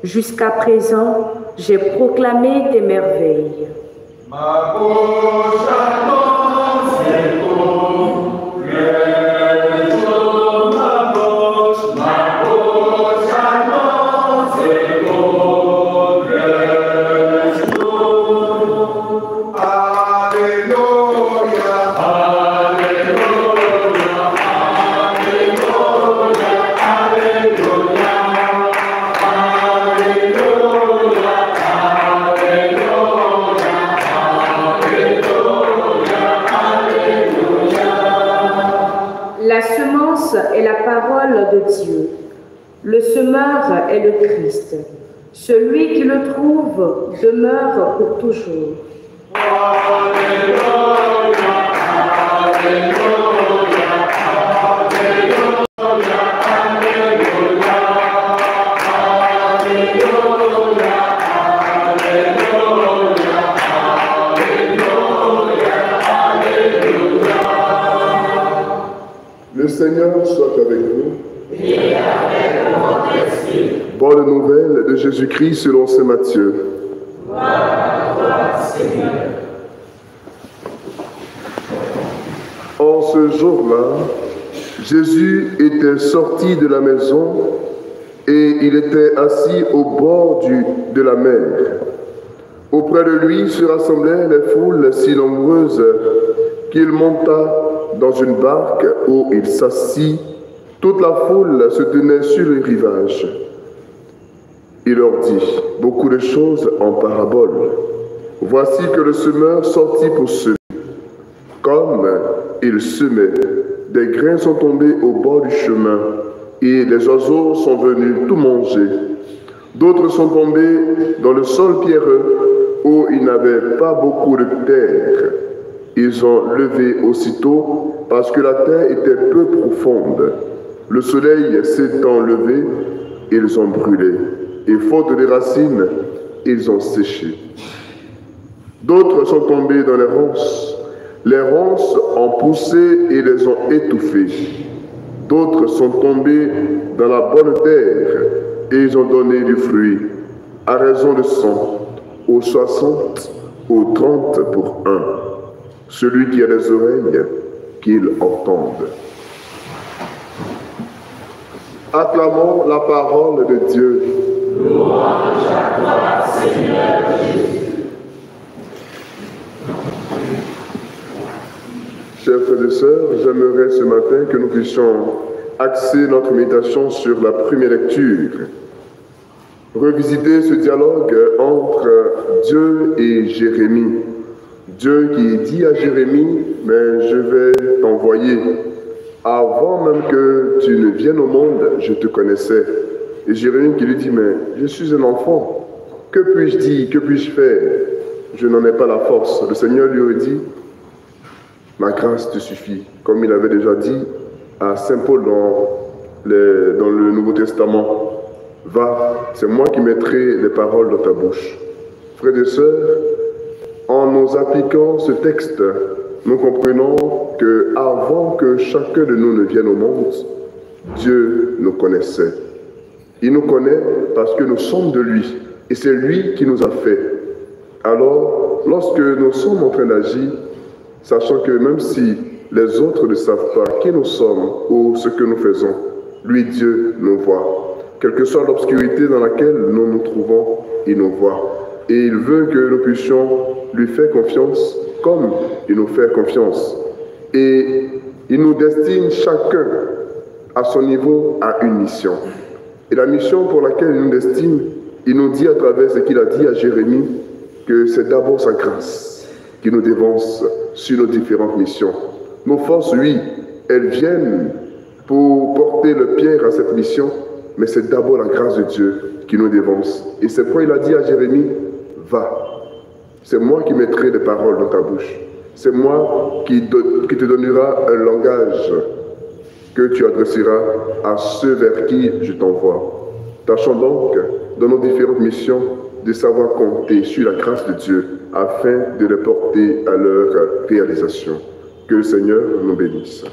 Jusqu'à présent, j'ai proclamé tes merveilles. Ma bouche annonce tes progrès, ma bouche annonce tes progrès. Alléluia, alléluia, alléluia, La semence est la parole de Dieu. Le semeur est le Christ. Celui qui le trouve demeure pour toujours. Alléluia, alléluia, alléluia, alléluia, Le Seigneur soit avec vous. et avec votre esprit. Bonne nouvelle de Jésus-Christ selon saint Matthieu. Gloire à toi, Seigneur. En ce jour-là, Jésus était sorti de la maison et il était assis au bord de la mer. Auprès de lui se rassemblaient les foules si nombreuses qu'il monta dans une barque où il s'assit. Toute la foule se tenait sur le rivage. Il leur dit beaucoup de choses en parabole. Voici que le semeur sortit pour semer. Comme il semait, des grains sont tombés au bord du chemin et des oiseaux sont venus tout manger. D'autres sont tombés dans le sol pierreux où il n'avait pas beaucoup de terre. Ils ont levé aussitôt parce que la terre était peu profonde. Le soleil s'étant levé, ils ont brûlé. Et faute de racines, ils ont séché. D'autres sont tombés dans les ronces. Les ronces ont poussé et les ont étouffés. D'autres sont tombés dans la bonne terre et ils ont donné du fruit, à raison de 100, aux 60, aux 30 pour un. Celui qui a des oreilles, qu'il entende. Acclamons la parole de Dieu. Louange à toi, Seigneur Jésus. Chers frères et sœurs, j'aimerais ce matin que nous puissions axer notre méditation sur la première lecture. Revisiter ce dialogue entre Dieu et Jérémie. Dieu qui dit à Jérémie, mais je vais t'envoyer. Avant même que tu ne viennes au monde, je te connaissais. Et Jérémie qui lui dit, mais je suis un enfant. Que puis-je dire, que puis-je faire? Je n'en ai pas la force. Le Seigneur lui aurait dit, ma grâce te suffit. Comme il avait déjà dit à Saint Paul dans le Nouveau Testament. Va, c'est moi qui mettrai les paroles dans ta bouche. Frères et sœurs, en nous appliquant ce texte, nous comprenons qu'avant que chacun de nous ne vienne au monde, Dieu nous connaissait. Il nous connaît parce que nous sommes de lui. Et c'est lui qui nous a fait. Alors, lorsque nous sommes en train d'agir, sachant que même si les autres ne savent pas qui nous sommes ou ce que nous faisons, lui, Dieu, nous voit. Quelle que soit l'obscurité dans laquelle nous nous trouvons, il nous voit. Et il veut que nous puissions lui faire confiance comme il nous fait confiance. Et il nous destine chacun à son niveau à une mission. Et la mission pour laquelle il nous destine, il nous dit à travers ce qu'il a dit à Jérémie, que c'est d'abord sa grâce qui nous dévance sur nos différentes missions. Nos forces, oui, elles viennent pour porter le pierre à cette mission, mais c'est d'abord la grâce de Dieu qui nous dévance. Et c'est pourquoi il a dit à Jérémie, va, c'est moi qui mettrai des paroles dans ta bouche. C'est moi qui te donnera un langage que tu adresseras à ceux vers qui je t'envoie. Tâchons donc, dans nos différentes missions, de savoir compter sur la grâce de Dieu afin de les porter à leur réalisation. Que le Seigneur nous bénisse.